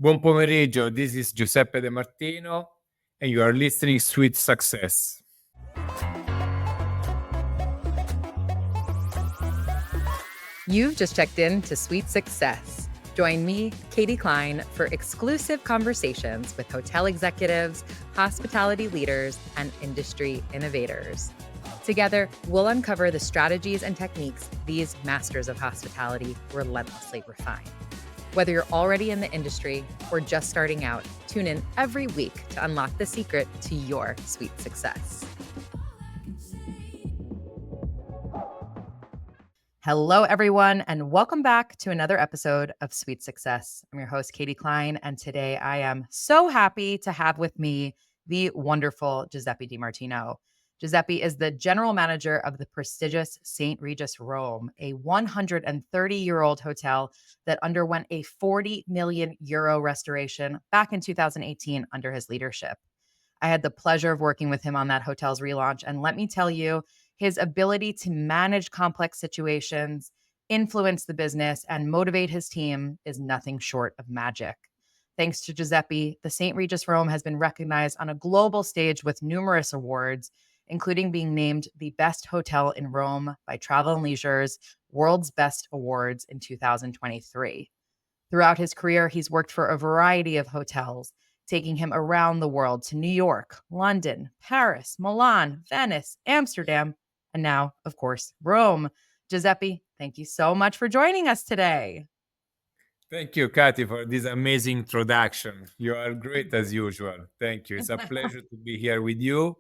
Buon pomeriggio, this is Giuseppe De Martino, and you are listening Sweet Success. You've just checked in to Sweet Success. Join me, Katie Cline, for exclusive conversations with hotel executives, hospitality leaders, and industry innovators. Together, we'll uncover the strategies and techniques these masters of hospitality relentlessly refine. Whether you're already in the industry or just starting out, tune in every week to unlock the secret to your sweet success. Hello, everyone, and welcome back to another episode of Sweet Success. I'm your host, Katie Cline, and today I am so happy to have with me the wonderful Giuseppe De Martino. Giuseppe is the general manager of the prestigious St. Regis Rome, a 130-year-old hotel that underwent a 40 million euro restoration back in 2018 under his leadership. I had the pleasure of working with him on that hotel's relaunch, and let me tell you, his ability to manage complex situations, influence the business, and motivate his team is nothing short of magic. Thanks to Giuseppe, the St. Regis Rome has been recognized on a global stage with numerous awards, including being named the best hotel in Rome by Travel and Leisure's World's Best Awards in 2023. Throughout his career, he's worked for a variety of hotels, taking him around the world to New York, London, Paris, Milan, Venice, Amsterdam, and now, of course, Rome. Giuseppe, thank you so much for joining us today. Thank you, Katy, for this amazing introduction. You are great as usual. Thank you. It's a pleasure to be here with you,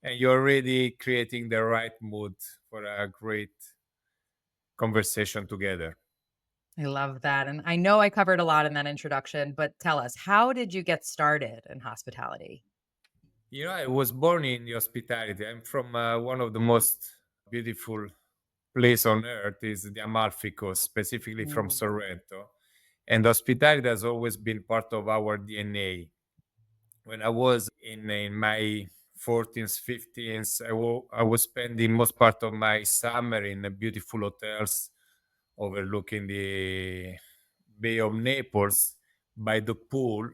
and you're already creating the right mood for a great conversation together. I love that. And I know I covered a lot in that introduction, but tell us, how did you get started in hospitality? You know, I was born in the hospitality. I'm from one of the most beautiful place on earth is the Amalfi Coast, specifically from Sorrento. And hospitality has always been part of our DNA. When I was in my 14s, 15s, I was spending most part of my summer in beautiful hotels overlooking the Bay of Naples by the pool.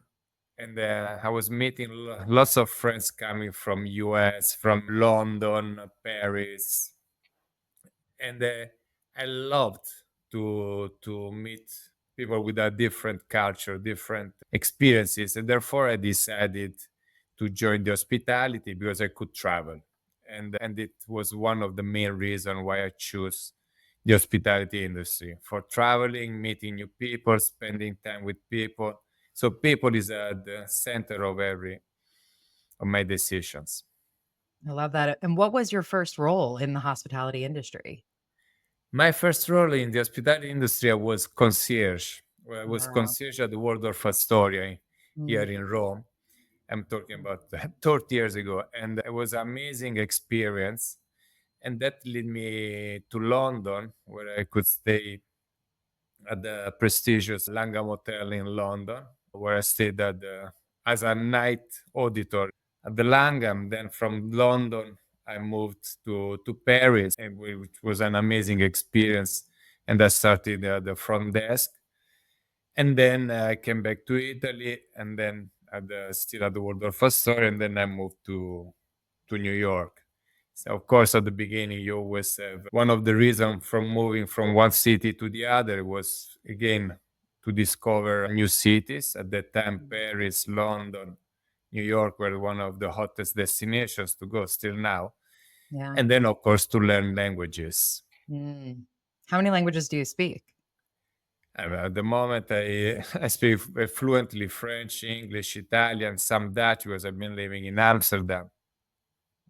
And I was meeting lots of friends coming from US, from London, Paris, and I loved to meet people with a different culture, different experiences, and therefore I decided to join the hospitality because I could travel, and it was one of the main reasons why I chose the hospitality industry for traveling, meeting new people, spending time with people. So people is at the center of every of my decisions. I love that. And what was your first role in the hospitality industry? My first role in the hospitality industry, I was concierge. Well, I was Wow. concierge at the Waldorf Astoria here Mm. in Rome. I'm talking about 30 years ago. And it was an amazing experience. And that led me to London, where I could stay at the prestigious Langham Hotel in London, where I stayed as a night auditor at the Langham. Then from London, I moved to Paris, which was an amazing experience. And I started at the front desk. And then I came back to Italy, and then still at the Waldorf Astoria, and then I moved to New York. So of course, at the beginning, you always have one of the reasons from moving from one city to the other was again to discover new cities. At that time, Paris, London, New York were one of the hottest destinations to go, still now. Yeah. And then, of course, to learn languages. Mm. How many languages do you speak? At the moment, I speak fluently French, English, Italian, some Dutch because I've been living in Amsterdam.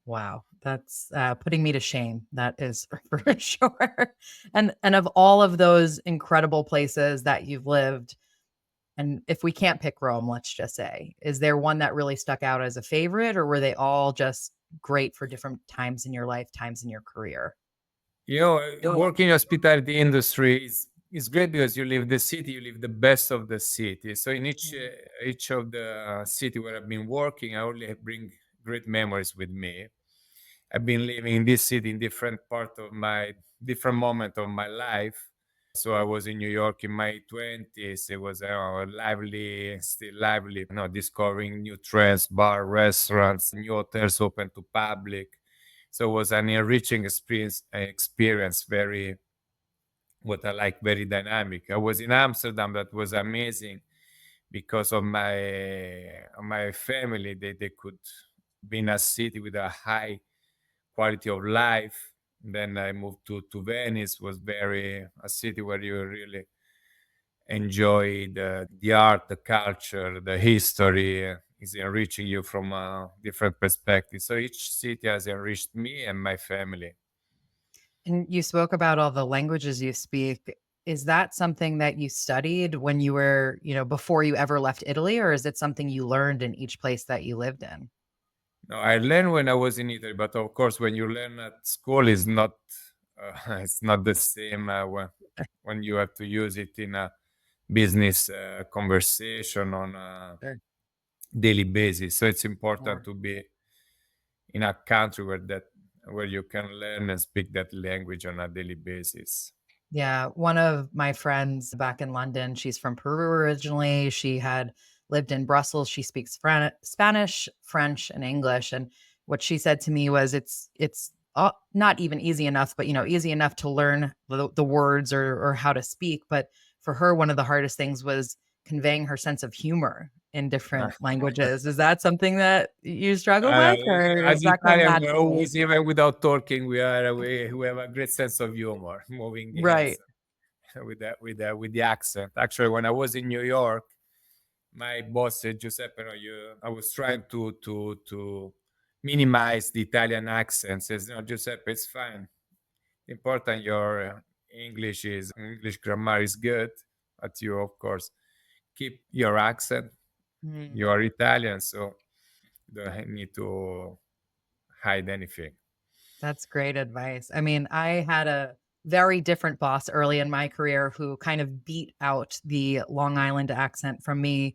Wow, that's putting me to shame. That is for sure. And of all of those incredible places that you've lived, and if we can't pick Rome, let's just say, is there one that really stuck out as a favorite, or were they all just great for different times in your life, times in your career? You know, working in hospitality industry is great because you live the city, you live the best of the city. So in each of the city where I've been working, I only bring great memories with me. I've been living in this city in different part of my different moment of my life. So I was in New York in my 20s. It was lively, still lively, discovering new trends, bar, restaurants, new hotels open to public. So it was an enriching experience, very, what I like, very dynamic. I was in Amsterdam, that was amazing because of my family. They could be in a city with a high quality of life. Then I moved to Venice, was very a city where you really enjoy the art, the culture, the history. Is enriching you from a different perspective. So each city has enriched me and my family. And you spoke about all the languages you speak. Is that something that you studied when you were, before you ever left Italy, or is it something you learned in each place that you lived in? No, I learned when I was in Italy, but of course, when you learn at school, is not it's not the same when you have to use it in a business conversation on a Sure. daily basis. So it's important Sure. to be in a country where you can learn and speak that language on a daily basis. Yeah, one of my friends back in London, she's from Peru originally. She had lived in Brussels. She speaks Spanish, French, and English. And what she said to me was, it's not even easy enough, but easy enough to learn the words or how to speak. But for her, one of the hardest things was conveying her sense of humor in different languages. Is that something that you struggle Uh, with, or does as that come Italian, we're naturally? always, even without talking, we have a great sense of humor, moving the hands Right. with the accent. Actually, when I was in New York, my boss said, Giuseppe, I was trying to minimize the Italian accent. Says, no, Giuseppe, it's fine. Important your English grammar is good, but you, of course, keep your accent. Hmm. You are Italian, so you don't need to hide anything. That's great advice. I mean, I had a very different boss early in my career who kind of beat out the Long Island accent from me.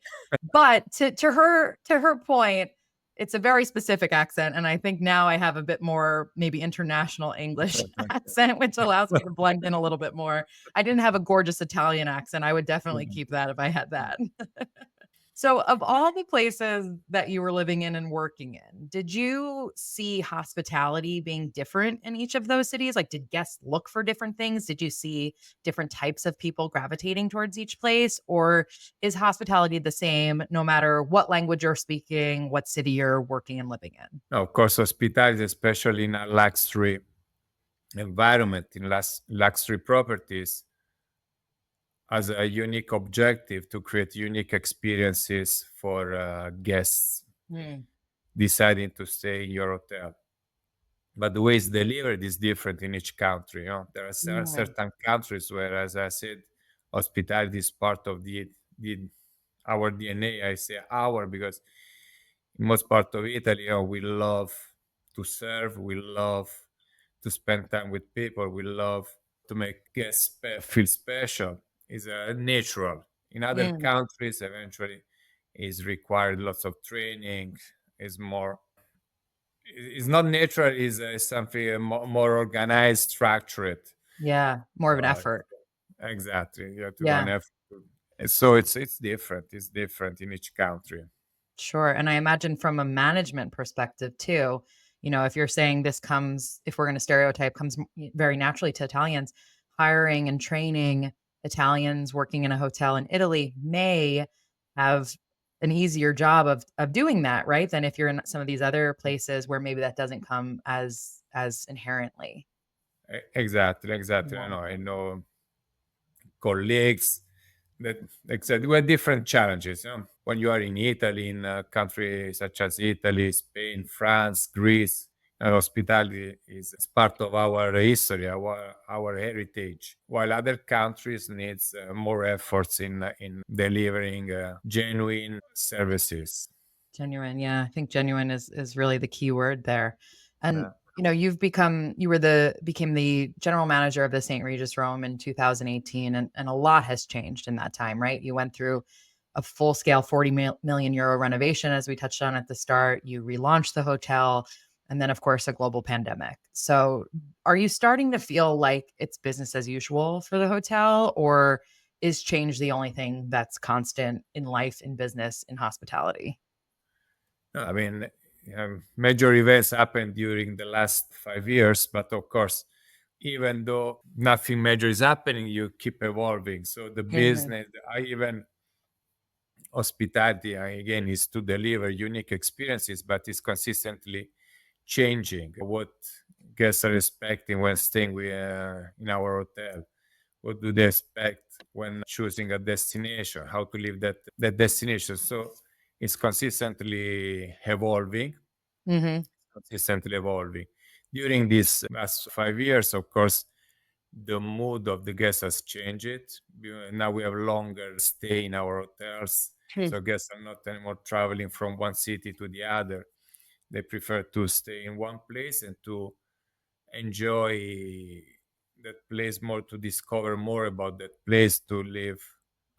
But to her point, it's a very specific accent, and I think now I have a bit more maybe international English accent, which allows me to blend in a little bit more. I didn't have a gorgeous Italian accent. I would definitely keep that if I had that. So, of all the places that you were living in and working in, did you see hospitality being different in each of those cities? Like, did guests look for different things? Did you see different types of people gravitating towards each place? Or is hospitality the same no matter what language you're speaking, what city you're working and living in? No, of course, hospitality, especially in a luxury environment, in luxury properties, has a unique objective to create unique experiences for guests Mm, deciding to stay in your hotel. But the way it's delivered is different in each country. There are mm, certain countries where, as I said, hospitality is part of the our DNA. I say our because in most part of Italy, we love to serve, we love to spend time with people, we love to make guests feel special. Is natural. In other mm. countries, eventually, is required lots of training. Is more. It's not natural. Is something more organized, structured. Yeah, more of an Uh, effort. exactly. You have to do an Yeah. effort. So it's different. It's different in each country. Sure. And I imagine from a management perspective too, if you're saying this comes, if we're going to stereotype, comes very naturally to Italians, hiring and training Italians working in a hotel in Italy may have an easier job of doing that, right? Than if you're in some of these other places where maybe that doesn't come as inherently. Exactly. Exactly. Yeah. I know colleagues that exactly we have different challenges. When you are in Italy, in a country such as Italy, Spain, France, Greece, hospitality is part of our history, our heritage. While other countries needs more efforts in delivering genuine services. Genuine, yeah. I think genuine is really the key word there. And Yeah. you were the became the general manager of the St. Regis Rome in 2018, and a lot has changed in that time, right? You went through a full-scale 40 million euro renovation as we touched on at the start. You relaunched the hotel. and then, of course, a global pandemic. So, are you starting to feel like it's business as usual for the hotel, or is change the only thing that's constant in life, in business, in hospitality? No, I mean, major events happened during the last 5 years, but of course, even though nothing major is happening, you keep evolving. So the Mhm. business, I even hospitality again is to deliver unique experiences, but it's consistently changing what guests are expecting when staying in our hotel. What do they expect when choosing a destination? How to live that destination? So it's Mhm. consistently evolving. During these last 5 years, of course, the mood of the guests has changed. Now we have longer stay in our hotels, Hmm. so guests are not anymore traveling from one city to the other. They prefer to stay in one place and to enjoy that place more, to discover more about that place, to live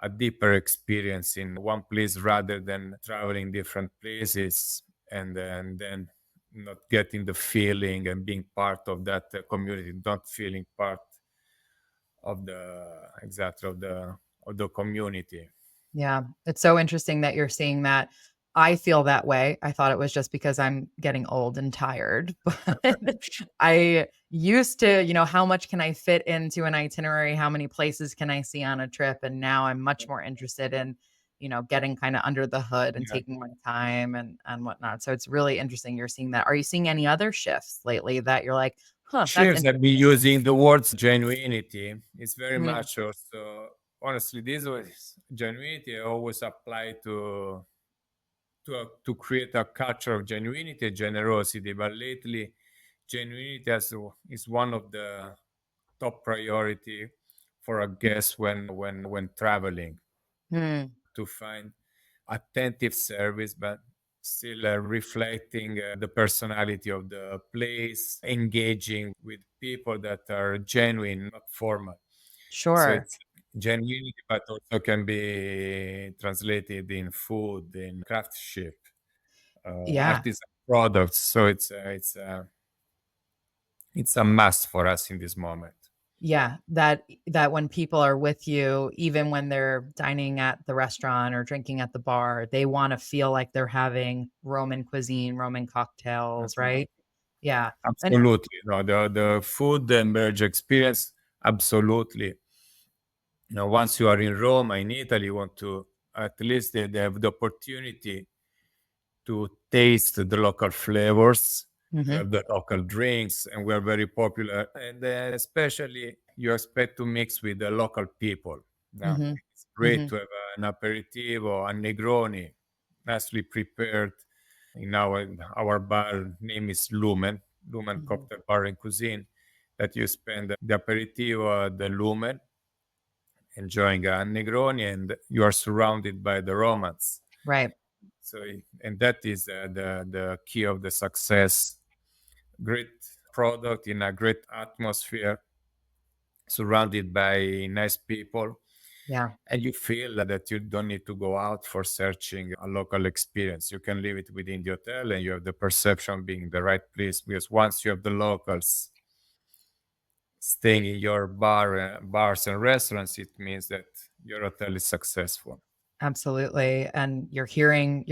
a deeper experience in one place rather than traveling different places and then not getting the feeling and being part of that community, not feeling part of the exactly of the community. Yeah, it's so interesting that you're seeing that. I feel that way. I thought it was just because I'm getting old and tired, but I used to, how much can I fit into an itinerary? How many places can I see on a trip? And now I'm much more interested in, getting kind of under the hood and Yeah. taking my time and whatnot. So it's really interesting you're seeing that. Are you seeing any other shifts lately that you're like, huh, that's Cheers have been interesting? using the words genuinity. It's very Mhm. much also, honestly, this was genuinity I always apply to create a culture of genuinity and generosity. But lately, genuinity is one of the top priority for a guest when traveling, Mm, to find attentive service, but still reflecting the personality of the place, engaging with people that are genuine, not formal. So sure. it's genuinity, but also can be translated in food, in craftsmanship, Yeah. artisan products. So it's a must for us in this moment. Yeah, that when people are with you, even when they're dining at the restaurant or drinking at the bar, they wanna feel like they're having Roman cuisine, Roman cocktails, right? Yeah, and Absolutely. No, the food and beverage experience, absolutely. Once you are in Rome, in Italy, you want to at least they have the opportunity to taste the local flavors, to mhm, have the local drinks, and we're very popular. And especially, you expect to mix with the local people. Now, mhm, it's great mhm, to have an aperitivo, a Negroni, nicely prepared. In our bar name is Lumen mhm. Cocktail Bar and Cuisine. That you spend the aperitivo at the Lumen, enjoying a Negroni, and you are surrounded by the Romans. Right, So, and that is the key of the success. Great product in a great atmosphere, surrounded by nice people, yeah, and you feel that you don't need to go out for searching a local experience. You can leave it within the hotel, and you have the perception of being the right place, because once you have the locals staying in your bars and restaurants, it means that your hotel is successful. absolutely, and your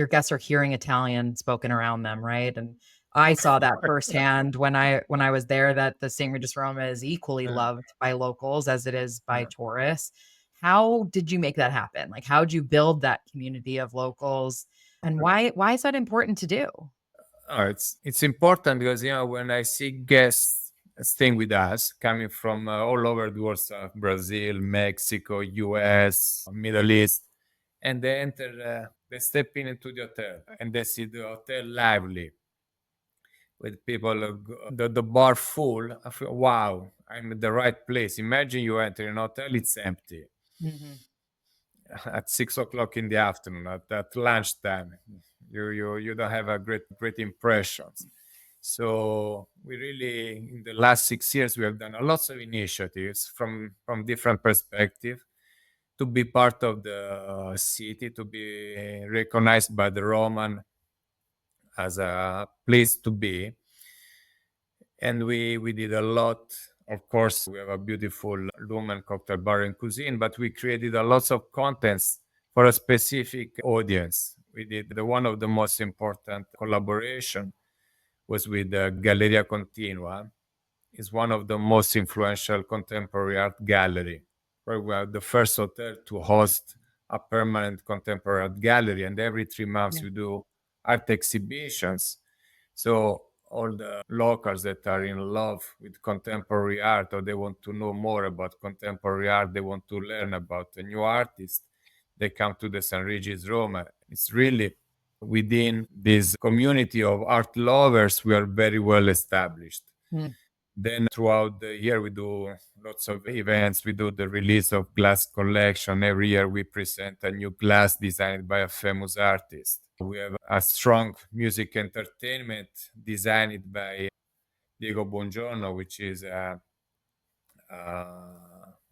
guests are hearing Italian spoken around them, right? And I saw that firsthand when I was there, that the St. Regis Rome is equally Uh, loved by locals as it is by uh, tourists. How did you make that happen? Like, how'd you build that community of locals, and why is that important to do? it's important because when I see guests staying with us, coming from all over the world, Brazil, Mexico, US, Middle East, and they enter, they step into the hotel and they see the hotel lively with people, the bar full. I feel, wow, I'm in the right place. Imagine you enter an hotel, it's empty Mhm, at 6 o'clock in the afternoon, at lunchtime. You don't have a great impressions. So we really, in the last 6 years, we have done a lots of initiatives from different perspective, to be part of the city, to be recognized by the Roman as a place to be. And we did a lot. Of course, we have a beautiful Lumen cocktail bar and cuisine, but we created a lot of contents for a specific audience. We did one of the most important collaboration was with Galleria Continua. Is one of the most influential contemporary art gallery, where we are the first hotel to host a permanent contemporary art gallery, and every 3 months Yeah. we do art exhibitions. So all the locals that are in love with contemporary art, or they want to know more about contemporary art, they want to learn about a new artist, they come to the St. Regis Rome. It's really within this community of art lovers, we are very well established. Mm. Then throughout the year, we do lots of events. We do the release of glass collection. Every year, we present a new glass designed by a famous artist. We have a strong music entertainment designed by Diego Bongiorno, which is an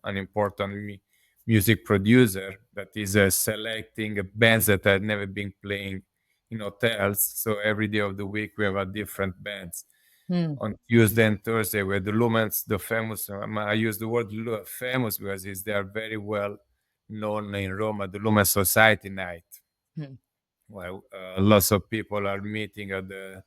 important music producer that is selecting bands that have never been playing in hotels. So every day of the week, we have a different bands. Mm. On Tuesday and Thursday, where the Lumens, the famous, I use the word famous because they are very well known in Rome at the Lumen Society night. Mm. Well, lots of people are meeting at the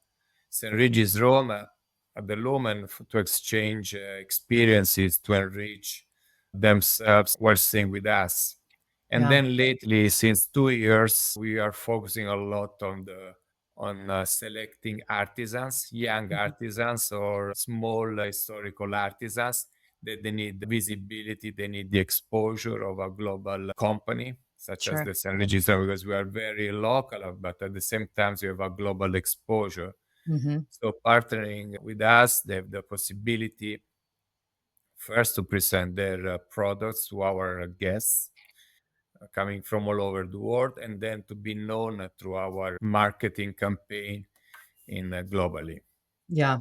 St. Regis Rome at the Lumen to exchange experiences to enrich themselves while staying with us. And Yeah. then lately, since 2 years, we are focusing a lot on selecting artisans, young Mhm. artisans or small historical artisans that they need visibility, they need the exposure of a global company such as Sure. the San Registro, because we are very local, but at the same time we have a global exposure. Hmm. So partnering with us, they have the possibility first to present their products to our guests coming from all over the world, and then to be known through our marketing campaign in globally. Yeah.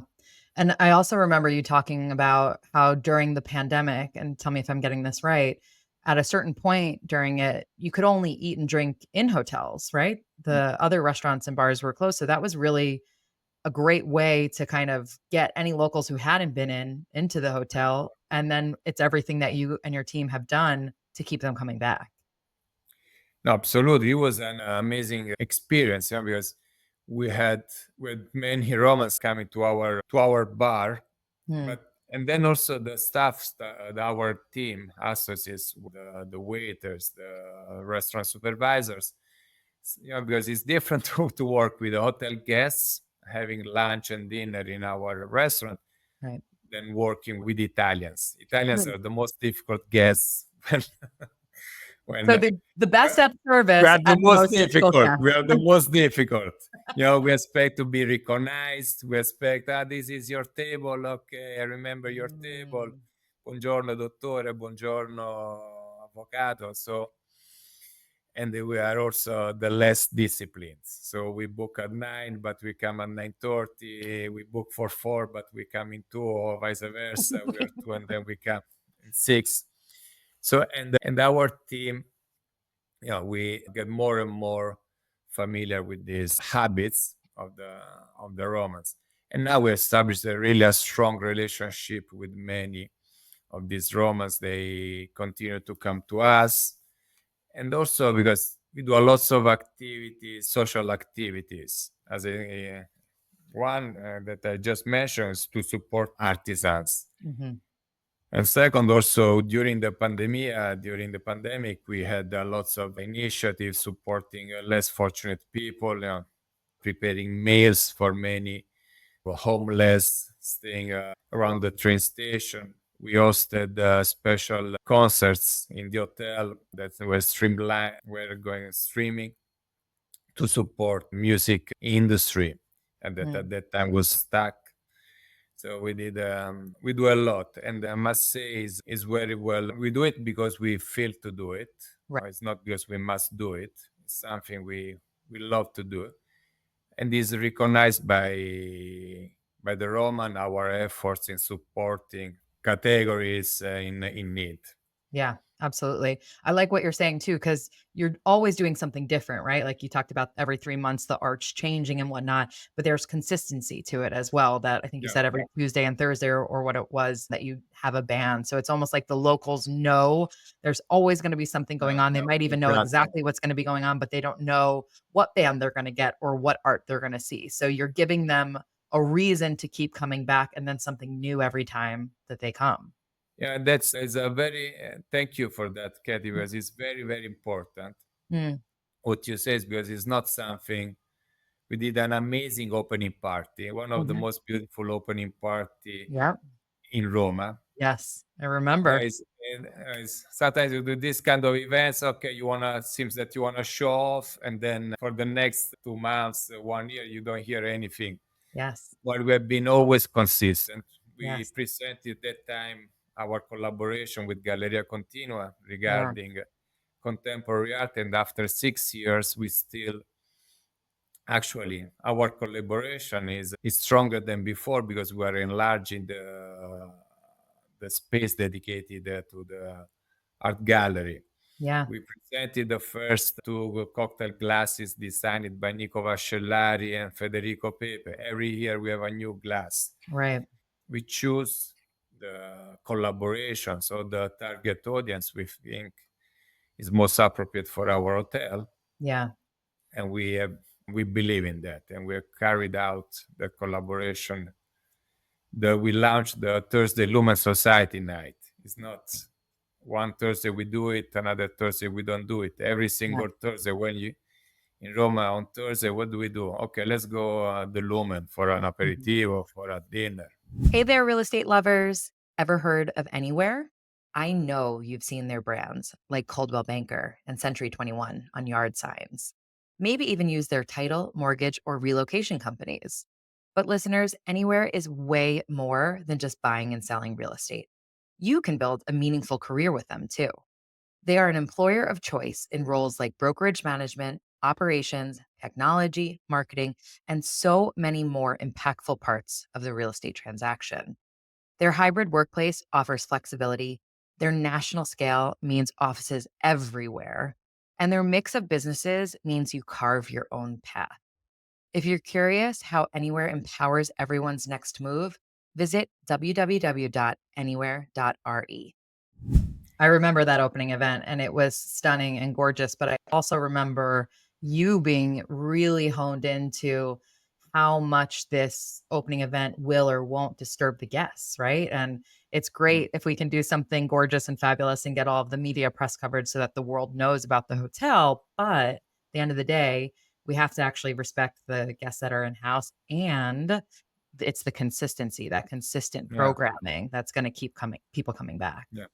And I also remember you talking about how during the pandemic, and tell me if I'm getting this right, at a certain point during it, you could only eat and drink in hotels, right? The other restaurants and bars were closed. So that was really a great way to kind of get any locals who hadn't been into the hotel. And then it's everything that you and your team have done to keep them coming back. No, absolutely. It was an amazing experience, because we had with many Romans coming to our bar, Hmm. but and then also the staff, our team, associates, the waiters, the restaurant supervisors, because it's different to work with hotel guests having lunch and dinner in our restaurant Right. than working with Italians. Italians Right. are the most difficult guests So when the best at we service are the and the most most difficult difficult. We are the guest. most difficult. We expect to be recognized. We expect, this is your table. Okay, I remember your table. Mm. Buongiorno, dottore. Buongiorno, avvocato. So, and we are also the less disciplined. So we book at 9, but we come at 9:30. We book for 4, but we come in 2, or vice versa. We are 2, and then we come in 6. So, and our team, we get more and more familiar with these habits of the Romans, and now we established a strong relationship with many of these Romans. They continue to come to us, and also because we do a lot of activities, social activities, as a one that I just mentioned is to support artisans. Mhm. And second, also during the pandemic, we had lots of initiatives supporting less fortunate people, preparing meals for many homeless staying around the train station. We hosted special concerts in the hotel that were streamlined, were going streaming to support music industry, and that Mm. at that time was stuck. So we do a lot, and I must say is very well. We do it because we feel to do it. Right. It's not because we must do it. It's something we love to do, and is recognized by the Roman our efforts in supporting categories in need. Yeah, Absolutely. I like what you're saying too, because you're always doing something different, right? Like you talked about every 3 months, the arch changing and whatnot, but there's consistency to it as well. That I think you Yeah, said every Tuesday and Thursday or what it was that you have a band. So it's almost like the locals know there's always going to be something yeah, going on. They yeah, might even know exactly. exactly what's going to be going on, but they don't know what band they're going to get or what art they're going to see. So you're giving them a reason to keep coming back and then something new every time that they come. Yeah, and that's is a very thank you for that, Katie, because it's very, very important Mm, what you say is because it's not something we did an amazing opening party, one of the mhm. most beautiful opening party Yeah. in Roma. Yes, I Yeah, remember. sometimes you do this kind of events. Okay, you wanna seems that you wanna show off, and then for the next 2 months, 1 year, you don't hear anything. Yes, But we have been always consistent. We yes, presented that time our collaboration with Galleria Continua yeah, regarding contemporary art, and after 6 years, we still actually our collaboration is stronger than before because we are enlarging the space dedicated to the art gallery. yeah, We presented the first two cocktail glasses designed by Nico Vascellari and Federico Pepe. Every year we have a new glass. right, We choose the collaboration, so the target audience we think is most appropriate for our hotel, yeah, and we believe in that, and we have carried out the collaboration. We launched the Thursday Lumen Society night. It's not one Thursday we do it, another Thursday we don't do it. Every yeah, single Thursday when you in Roma on Thursday, what do we do? Okay, let's go the Lumen for an mhm. aperitivo, for a dinner. Hey there, real estate lovers. Ever heard of Anywhere? I know you've seen their brands like Coldwell Banker and Century 21 on yard signs. Maybe even use their title, mortgage, or relocation companies. But listeners, Anywhere is way more than just buying and selling real estate. You can build a meaningful career with them too. They are an employer of choice in roles like brokerage management, operations, technology, marketing, and so many more impactful parts of the real estate transaction. Their hybrid workplace offers flexibility. Their national scale means offices everywhere. And their mix of businesses means you carve your own path. If you're curious how Anywhere empowers everyone's next move, visit www.anywhere.re. I remember that opening event and it was stunning and gorgeous, but I also remember you being really honed into how much this opening event will or won't disturb the guests, right? And it's Mm. great if we can do something gorgeous and fabulous and get all of the media press coverage so that the world knows about the hotel. But at the end of the day, we have to actually respect the guests that are in house and it's the consistency, that consistent Yeah, programming that's going to keep coming people coming back. yeah.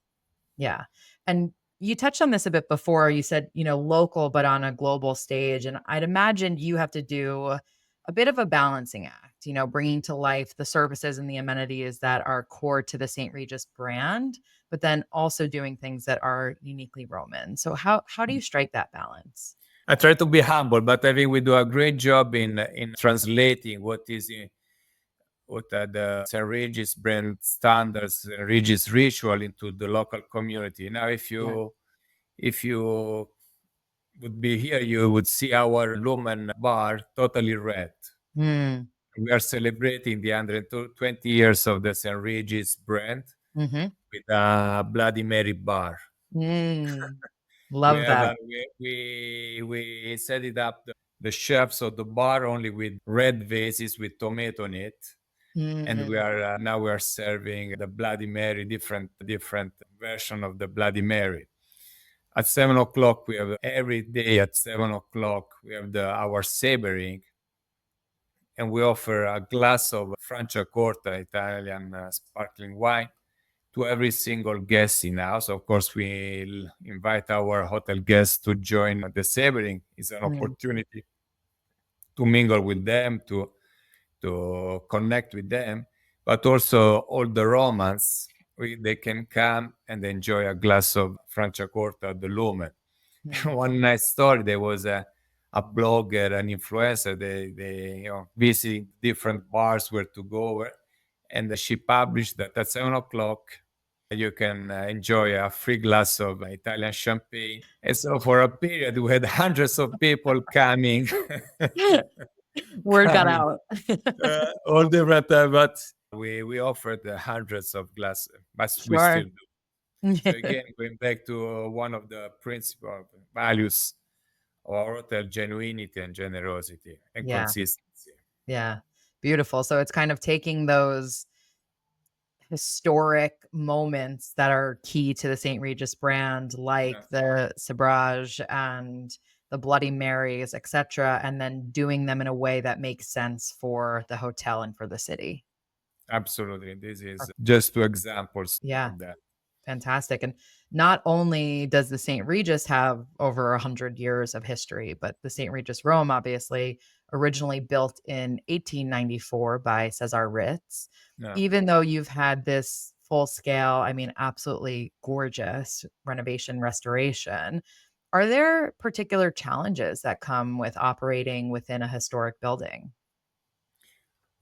Yeah. And you touched on this a bit before. You said, local, but on a global stage. And I'd imagine you have to do a bit of a balancing act, bringing to life the services and the amenities that are core to the St. Regis brand, but then also doing things that are uniquely Roman. So how do you strike that balance? I try to be humble, but I think we do a great job in translating what are the St. Regis brand standards, Regis ritual into the local community. Now, Yeah. if you would be here, you would see our Lumen bar totally red. Mm, We are celebrating the 120 years of the St. Regis brand hmm with a Bloody Mary bar. mm. We Love have that. a, we set it up the shelves of the bar only with red vases with tomato in it, and we Mm, are now we are serving the Bloody Mary, different version of the Bloody Mary. At 7 o'clock, we have every day at 7 o'clock we have the our sabering, and we offer a glass of Franciacorta Italian sparkling wine to every single guest in house. Of course, we'll invite our hotel guests to join the sabering. It's an mm, opportunity to mingle with them, to connect with them, but also all the Romans, they can come and enjoy a glass of Franciacorta at the Lumen. mm, One nice story, there was a blogger, an influencer, they visiting different bars where to go, and she published that at 7 o'clock, You can enjoy a free glass of Italian champagne. And so for a period, we had hundreds of people coming, Word got coming, out. all different, but we offered hundreds of glasses, but we still Sure. do. So again, going back to one of the principal values of our hotel, genuinity and generosity and Yeah. consistency. Yeah. Beautiful. So it's kind of taking those historic moments that are key to the St. Regis brand, Yeah, like the Sabrage and the Bloody Marys, etc., and then doing them in a way that makes sense for the hotel and for the city. absolutely. This is just two examples Yeah. of that. Fantastic. And not only does the St. Regis have over 100 years of history, but the St. Regis Rome, obviously, originally built in 1894 by Cesar Ritz. Yeah. Even though you've had this full scale, I mean, absolutely gorgeous renovation restoration, are there particular challenges that come with operating within a historic building?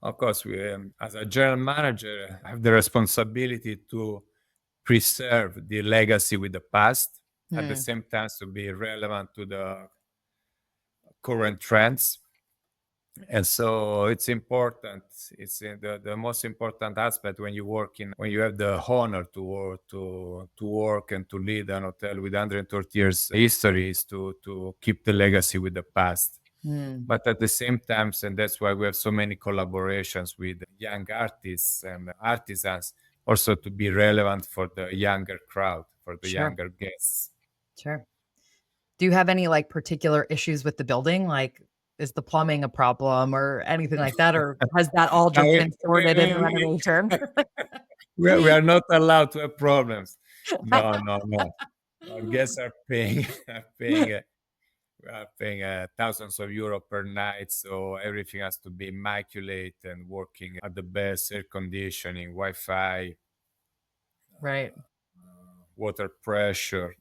Of course, we, as a general manager, have the responsibility to preserve the legacy with the past, at the Hmm, same time to be relevant to the current trends. And so it's important. It's the most important aspect when you work in when you have the honor to work to work and to lead an hotel with 130 years history is to keep the legacy with the past. hmm, But at the same time, and that's why we have so many collaborations with young artists and artisans, also to be relevant for the younger crowd, for the sure, younger guests. sure. Do you have any, like, particular issues with the building? Like, is the plumbing a problem or anything like that, or has that all Now just been sorted in the renovation? we are not allowed to have problems. No, no, no. Our guests are paying are paying paying thousands of euro per night, so everything has to be immaculate and working at the best air conditioning, Wi-Fi, Right. water pressure.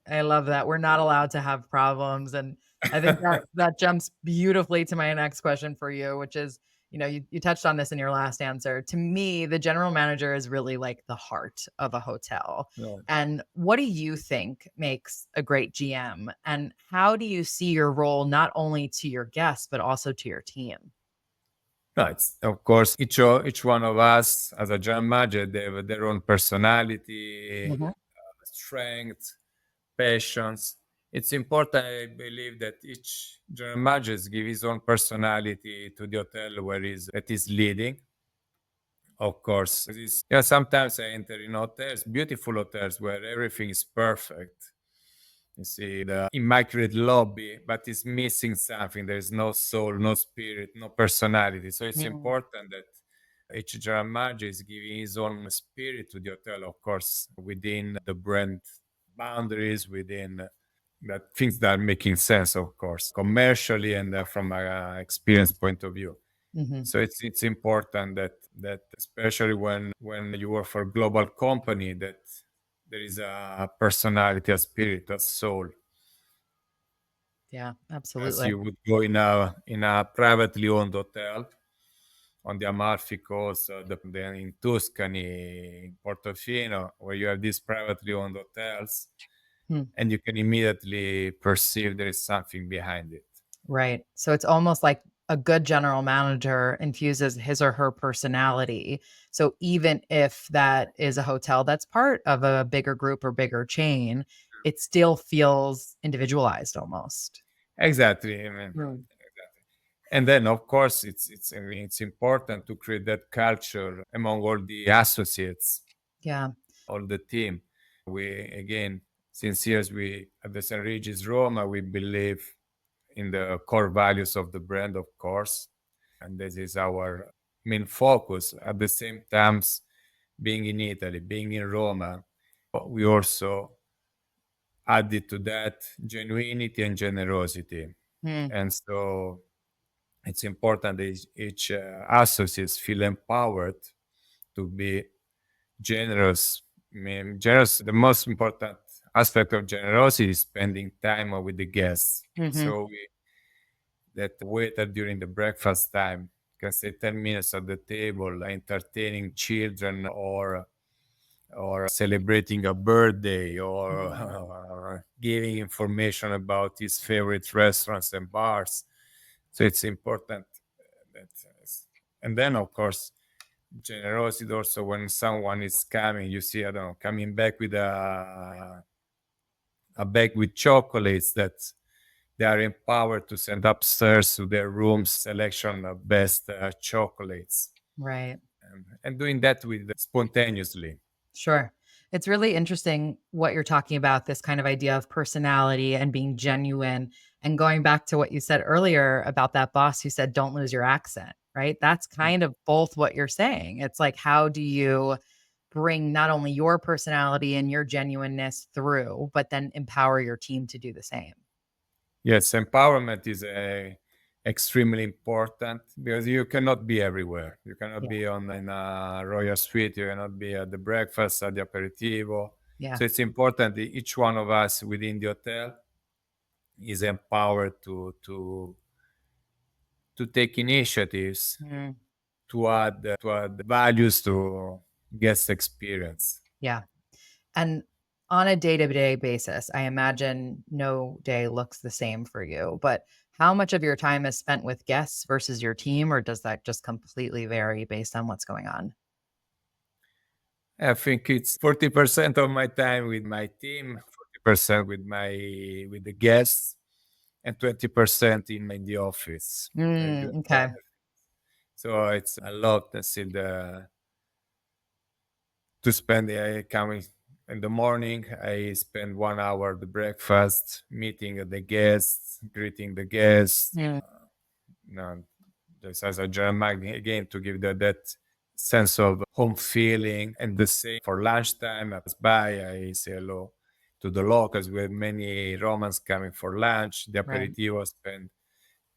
I love that. We're not allowed to have problems, and I think that jumps beautifully to my next question for you, which is, you touched on this in your last answer. To me, the general manager is really like the heart of a hotel. No, And what do you think makes a great GM? And how do you see your role not only to your guests, but also to your team? no, it's of course each one of us as a general manager, they have their own personality, Mhm. strength, passions. It's important, I believe, that each general manager give his own personality to the hotel where is that is leading. Of course, yeah. Sometimes I enter in hotels, beautiful hotels, where everything is perfect. You see the immaculate lobby, but it's missing something. There is no soul, no spirit, no personality. So it's Mm, important that each general manager is giving his own spirit to the hotel, of course, within the brand boundaries, within that things that are making sense, of course, commercially and from an experience point of view. mhm. So it's important that especially when you work for a global company that there is a personality, a spirit, a soul, Yeah, as absolutely. you would go in a privately owned hotel on the Amalfi Coast, then in Tuscany, in Portofino, where you have these privately owned hotels, Hmm. and you can immediately perceive there is something behind it. Right. So it's almost like a good general manager infuses his or her personality. So even if that is a hotel that's part of a bigger group or bigger chain, it still feels individualized almost. Exactly. I mean, Mm. exactly. And then, of course, it's important to create that culture among all the associates, Yeah. all the team. We again, since years, we at the St. Regis Roma, we believe in the core values of the brand, of course, and this is our main focus. At the same time, being in Italy, being in Roma, we also added to that genuinity and generosity. Mm, And so it's important that each associates feel empowered to be generous. I mean, generous, the most important aspect of generosity is spending time with the guests. mhm, So that waiter during the breakfast time can stay 10 minutes at the table entertaining children or or celebrating a birthday, or, Mm. or giving information about his favorite restaurants and bars. So it's important that, and then of course, generosity also when someone is coming, you see, I don't know, coming back with a bag with chocolates that they are empowered to send upstairs to their rooms selection of best chocolates, Right. and doing that with spontaneously. Sure. It's really interesting what you're talking about, this kind of idea of personality and being genuine. And going back to what you said earlier about that boss who said, don't lose your accent, right? That's kind of both what you're saying. It's like, how do you bring not only your personality and your genuineness through, but then empower your team to do the same? Yes, empowerment is extremely important because you cannot be everywhere. You cannot Yeah. be on in a royal suite. You cannot be at the breakfast, at the aperitivo. Yeah. So it's important that each one of us within the hotel is empowered to take initiatives Mm. to add values to guest experience. Yeah. And on a day-to-day basis, I imagine no day looks the same for you, but how much of your time is spent with guests versus your team, or does that just completely vary based on what's going on? I think it's 40% of my time with my team, 40% with the guests, and 20% in the office. Okay. So it's a lot still to spend. Coming in the morning, I spend 1 hour the breakfast, meeting the guests, greeting the guests. Mm. No, just as a German again to give that sense of home feeling. And the same for lunchtime. I pass by, I say hello to the locals. We have many Romans coming for lunch. The Right. aperitivo spend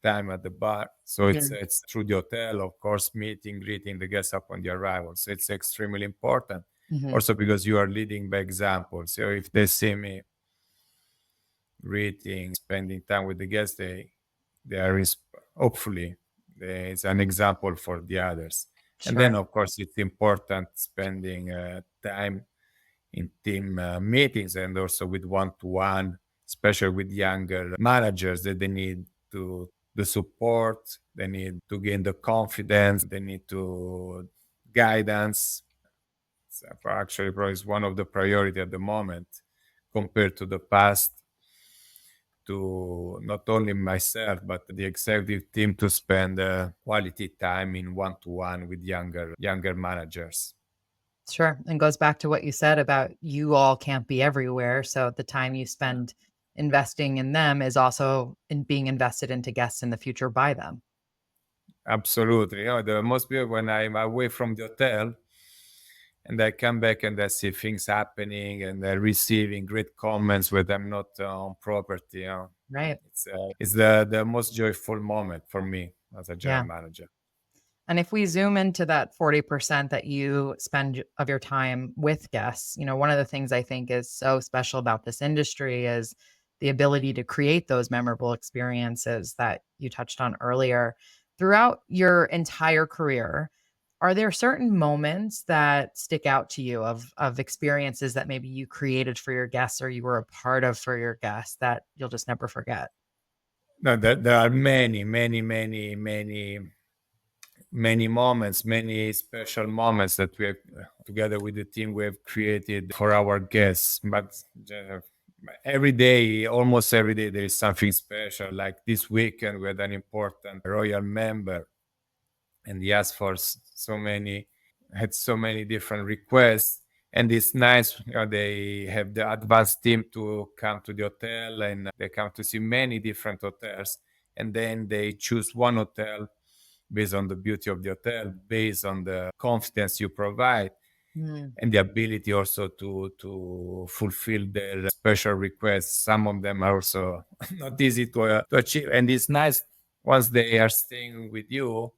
time at the bar. So it's Mm. it's through the hotel, of course, meeting, greeting the guests upon the arrival. So it's extremely important. Mhm. Also because you are leading by example. So if they see me greeting, spending time with the guests, they are hopefully it's an example for the others. And then Sure. of course it's important spending time in team meetings and also with one-to-one, especially with younger managers that they need to the support, they need to gain the confidence, they need to guidance. So actually probably is one of the priority at the moment compared to the past, to not only myself but the executive team to spend quality time in one-to-one with younger managers. Sure. And goes back to what you said about you all can't be everywhere. So the time you spend investing in them is also in being invested into guests in the future by them. Absolutely. The most beautiful when I'm away from the hotel and I come back and I see things happening and they're receiving great comments when I'm not on property. Right. It's the most joyful moment for me as a general Yeah. manager. And if we zoom into that 40% that you spend of your time with guests, one of the things I think is so special about this industry is the ability to create those memorable experiences that you touched on earlier. Throughout your entire career, are there certain moments that stick out to you of experiences that maybe you created for your guests or you were a part of for your guests that you'll just never forget? No, there are many moments, many special moments that we have together with the team we have created for our guests. But every day, almost every day, there is something special. Like this weekend, we had an important royal member, and he asked for had so many different requests. And it's nice, they have the advanced team to come to the hotel and they come to see many different hotels. And then they choose one hotel based on the beauty of the hotel, based on the confidence you provide, Mm. and the ability also to fulfill their special requests. Some of them are also not easy to achieve. And it's nice once they are staying with you,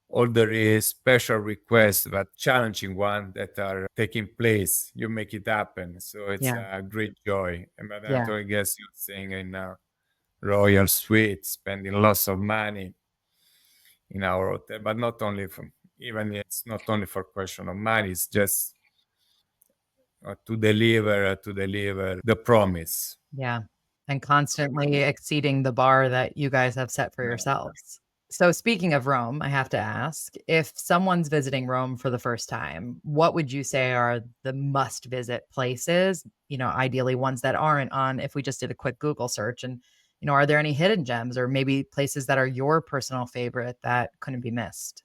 all there is special requests, but challenging ones that are taking place. You make it happen. So it's Yeah. a great joy. And but Yeah. I guess you're saying in a royal suite, spending lots of money in our hotel, but not only for even it's not only for question of money. It's just to deliver the promise. Yeah. And constantly exceeding the bar that you guys have set for yourselves. So, speaking of Rome, I have to ask if someone's visiting Rome for the first time, what would you say are the must visit places? Ideally ones that aren't on, if we just did a quick Google search. And, are there any hidden gems or maybe places that are your personal favorite that couldn't be missed?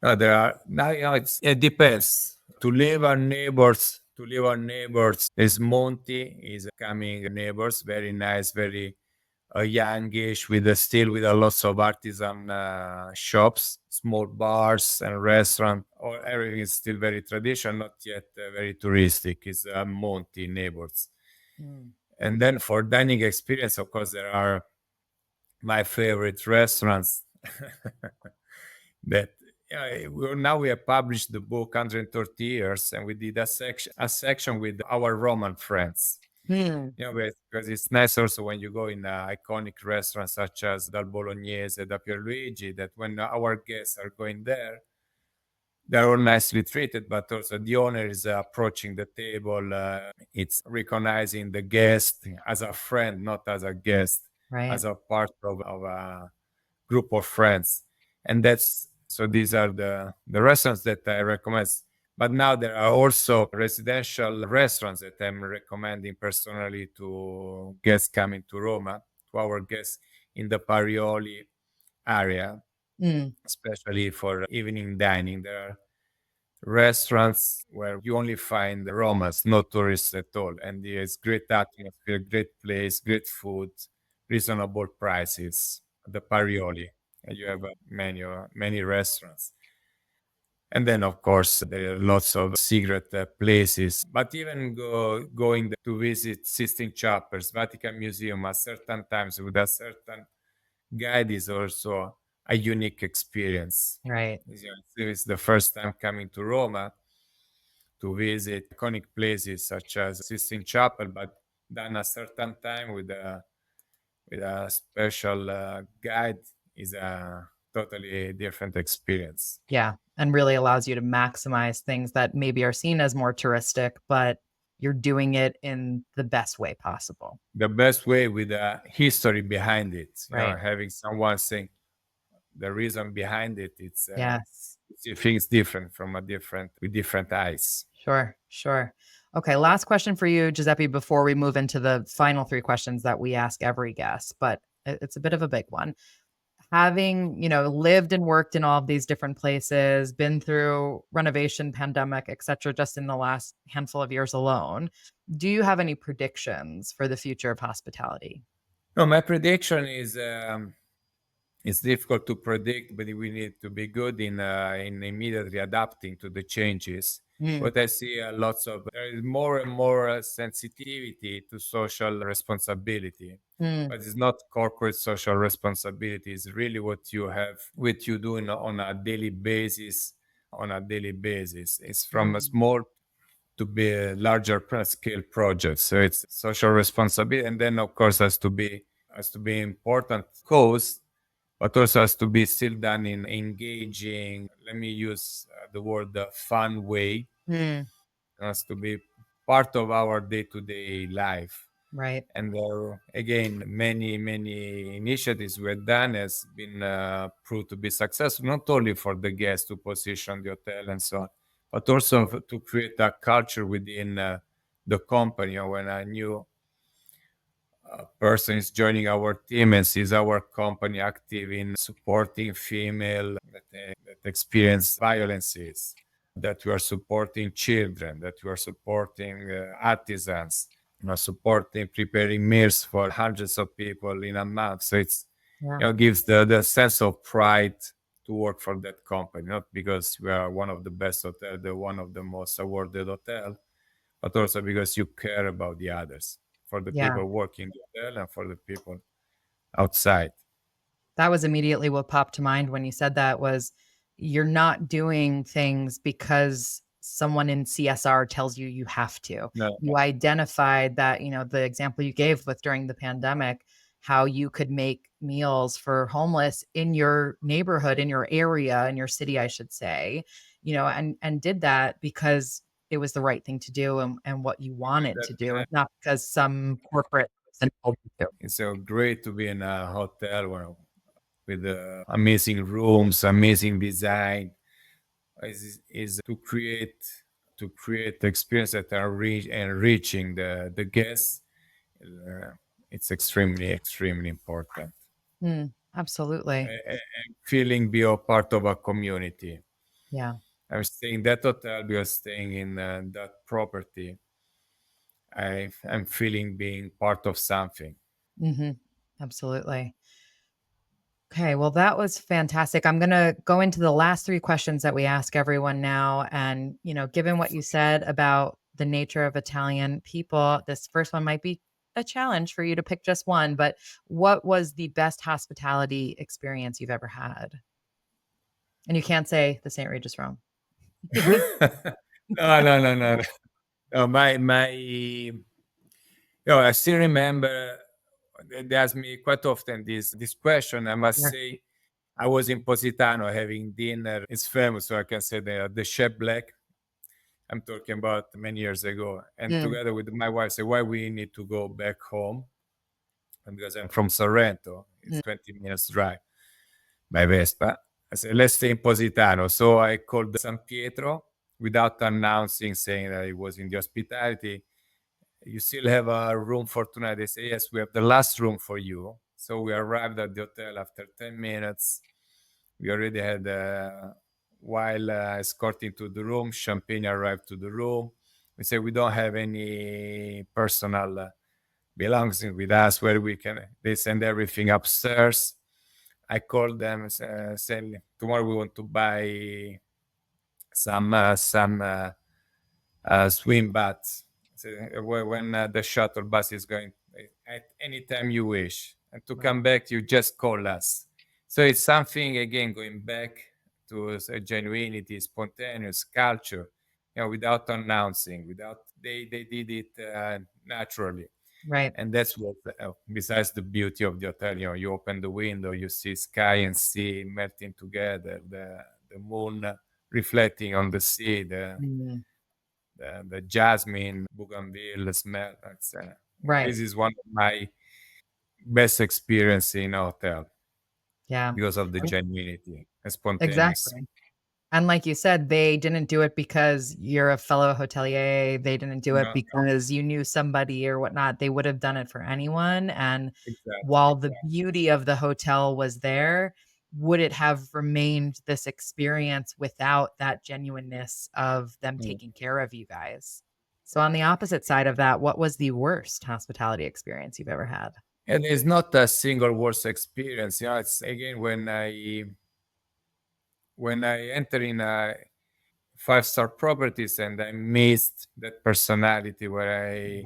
There are now, it depends. To live our neighbors, there's Monty is coming neighbors, very nice, very youngish, with a lots of artisan shops, small bars and restaurant. Or everything is still very traditional, not yet very touristic. Is Monty neighbors. Mm. And then for dining experience, of course, there are my favorite restaurants. that Now we have published the book 130 years, and we did a section with our Roman friends. Hmm. Because it's nice also when you go in iconic restaurants such as Dal Bolognese, da Pierluigi, that when our guests are going there, they're all nicely treated, but also the owner is approaching the table. It's recognizing the guest as a friend, not as a guest, Right. as a part of a group of friends. And that's so these are the restaurants that I recommend. But now there are also residential restaurants that I'm recommending personally to guests coming to Roma, to our guests in the Parioli area, Mm. especially for evening dining. There are restaurants where you only find Romans, no tourists at all. And there's great atmosphere, great place, great food, reasonable prices. The Parioli. And you have many restaurants. And then, of course, there are lots of secret places. But even going to visit Sistine Chapels, Vatican Museum at certain times with a certain guide is also a unique experience. Right. It's the first time coming to Roma to visit iconic places such as Sistine Chapel, but done a certain time with a special guide is a totally different experience. Yeah, and really allows you to maximize things that maybe are seen as more touristic, but you're doing it in the best way possible. The best way with a history behind it, Right. having someone saying the reason behind it, Yes. it feels different from a different with different eyes. Sure, sure. Okay, last question for you, Giuseppe, before we move into the final 3 questions that we ask every guest, but it's a bit of a big one. Having, lived and worked in all of these different places, been through renovation, pandemic, et cetera, just in the last handful of years alone, do you have any predictions for the future of hospitality? No, my prediction is it's difficult to predict, but we need to be good in immediately adapting to the changes. Mm, What I see there is more and more sensitivity to social responsibility, mm, but it's not corporate social responsibility. It's really what you do on a daily basis. It's from a mm, small to be a larger scale project. So it's social responsibility, and then of course has to be important cause, but also has to be still done in engaging. Let me use the word fun way. mm, It has to be part of our day-to-day life. right. And again, many initiatives were done has been proved to be successful, not only for the guests to position the hotel and so on, but also to create a culture within the company. When a new person is joining our team and sees our company active in supporting female that experience violences, that we are supporting children, that we are supporting artisans, supporting preparing meals for hundreds of people in a month. So Yeah. gives the sense of pride to work for that company, not because we are one of the best hotel, the one of the most awarded hotel, but also because you care about the others, for the Yeah. people working in the hotel and for the people outside. That was immediately what popped to mind when you said that was you're not doing things because someone in CSR tells you you have to. No, You identified that, the example you gave with during the pandemic, how you could make meals for homeless in your neighborhood, in your area, in your city, I should say, and did that because it was the right thing to do and what you At wanted that to do, time, not because some corporate person told you to. it's so great to be in a hotel with amazing rooms, amazing design. Is to create the experience that are enriching the guests. Uh, it's extremely important. Absolutely. Feeling be a part of a community. Yeah. I'm staying in that hotel because staying in that property, I'm feeling being part of something. hmm Absolutely. Okay, well, that was fantastic. I'm going to go into the last three questions that we ask everyone now. And, given what you said about the nature of Italian people, this first one might be a challenge for you to pick just one. But what was the best hospitality experience you've ever had? And you can't say the St. Regis Rome. No. No, I still remember they ask me quite often this question. I must Sure. say, I was in Positano having dinner. It's famous, so I can say the Chef Black. I'm talking about many years ago, and Mm, together with my wife, say why we need to go back home, and because I'm from Sorrento, it's mm, 20 minutes drive by Vespa. I said let's stay in Positano. So I called San Pietro without announcing, saying that it was in the hospitality. You still have a room for tonight? They say, yes, we have the last room for you. So we arrived at the hotel after 10 minutes. We already had, while escorting to the room, champagne arrived to the room. We say, we don't have any personal belongings with us where we can, they send everything upstairs. I called them, saying, tomorrow we want to buy some swim baths. So, when the shuttle bus is going at any time you wish, and to right. come back, you just call us. So it's something again going back to genuinity, spontaneous culture, without announcing, without they did it naturally, Right. and that's what. Besides the beauty of the hotel, you open the window, you see sky and sea melting together, the moon reflecting on the sea, Mm, the jasmine, bougainville smell. right. This is one of my best experience in a hotel Yeah. because of the genuinity and spontaneous. Exactly. And like you said, they didn't do it because you're a fellow hotelier. They didn't do it No, because you knew somebody or whatnot. They would have done it for anyone. And exactly. while the beauty of the hotel was there, would it have remained this experience without that genuineness of them Mm. taking care of you guys? So, on the opposite side of that, what was the worst hospitality experience you've ever had? And it's not a single worst experience. It's again when I enter in a five-star properties and I missed that personality where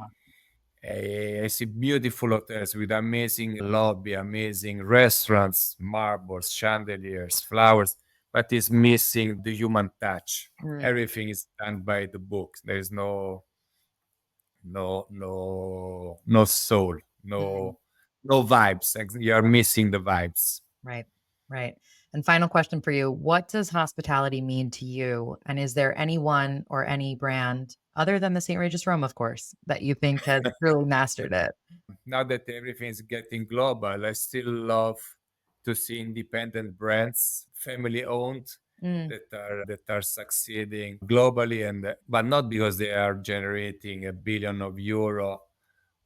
I see beautiful hotels with amazing lobby, amazing restaurants, marbles, chandeliers, flowers, but it's missing the human touch. Mm, Everything is done by the book. There is no soul, mm. no vibes. Like, you are missing the vibes. Right. Right. And final question for you. What does hospitality mean to you? And is there anyone or any brand other than the St. Regis Rome, of course, that you think has really mastered it? Now that everything is getting global, I still love to see independent brands, family owned, Mm, that are succeeding globally, and but not because they are generating a billion of euro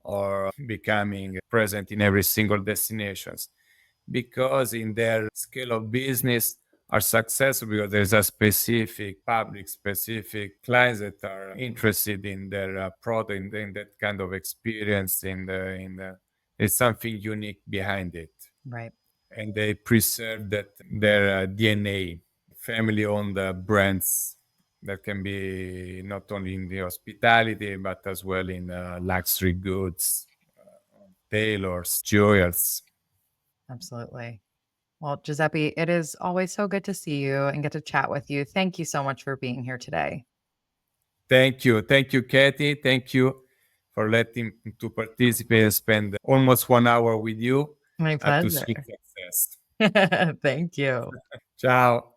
or becoming present in every single destinations, because in their scale of business are successful because there's a specific public, specific clients that are interested in their product, in that kind of experience, there's something unique behind it, right. and they preserve that their DNA, family-owned brands that can be not only in the hospitality but as well in luxury goods, tailors, jewelers. Absolutely. Well, Giuseppe, it is always so good to see you and get to chat with you. Thank you so much for being here today. Thank you, Katie. Thank you for letting to participate and spend almost 1 hour with you My to Sweet pleasure. Success. Thank you. Ciao.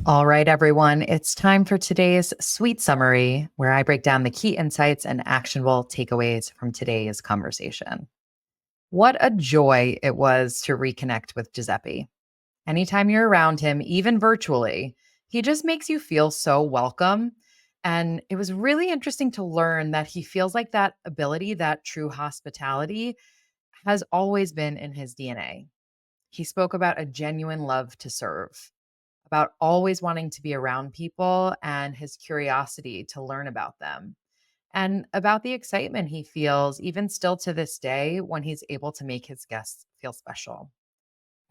All right, everyone, it's time for today's sweet summary, where I break down the key insights and actionable takeaways from today's conversation. What a joy it was to reconnect with Giuseppe. Anytime you're around him, even virtually, he just makes you feel so welcome. And it was really interesting to learn that he feels like that ability, that true hospitality, has always been in his DNA. He spoke about a genuine love to serve, about always wanting to be around people and his curiosity to learn about them, and about the excitement he feels, even still to this day, when he's able to make his guests feel special.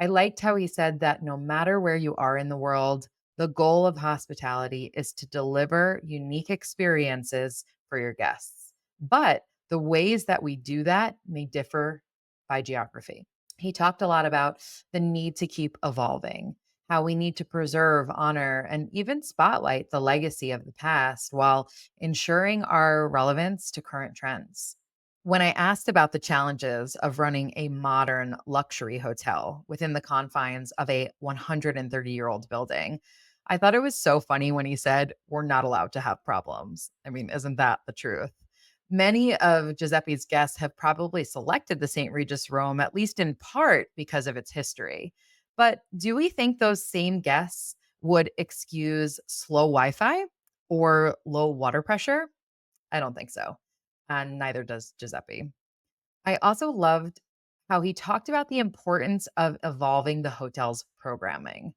I liked how he said that no matter where you are in the world, the goal of hospitality is to deliver unique experiences for your guests. But the ways that we do that may differ by geography. He talked a lot about the need to keep evolving, how we need to preserve, honor, and even spotlight the legacy of the past while ensuring our relevance to current trends. When I asked about the challenges of running a modern luxury hotel within the confines of a 130-year-old building, I thought it was so funny when he said, "We're not allowed to have problems." I mean, isn't that the truth? Many of Giuseppe's guests have probably selected the St. Regis Rome, at least in part because of its history. But do we think those same guests would excuse slow Wi Fi or low water pressure? I don't think so. And neither does Giuseppe. I also loved how he talked about the importance of evolving the hotel's programming.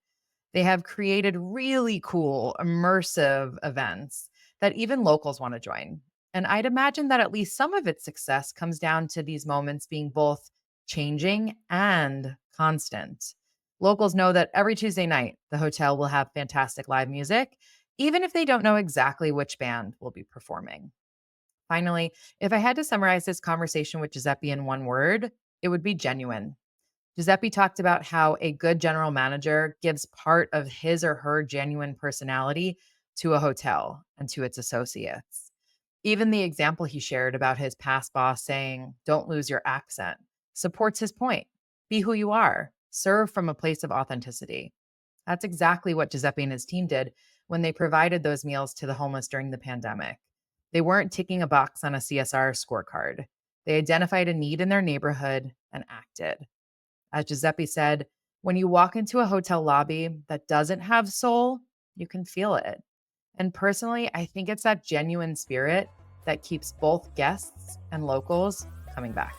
They have created really cool, immersive events that even locals want to join. And I'd imagine that at least some of its success comes down to these moments being both changing and constant. Locals know that every Tuesday night, the hotel will have fantastic live music, even if they don't know exactly which band will be performing. Finally, if I had to summarize this conversation with Giuseppe in one word, it would be genuine. Giuseppe talked about how a good general manager gives part of his or her genuine personality to a hotel and to its associates. Even the example he shared about his past boss saying, "Don't lose your accent," supports his point. Be who you are, serve from a place of authenticity. That's exactly what Giuseppe and his team did when they provided those meals to the homeless during the pandemic. They weren't ticking a box on a CSR scorecard. They identified a need in their neighborhood and acted. As Giuseppe said, when you walk into a hotel lobby that doesn't have soul, you can feel it. And personally, I think it's that genuine spirit that keeps both guests and locals coming back.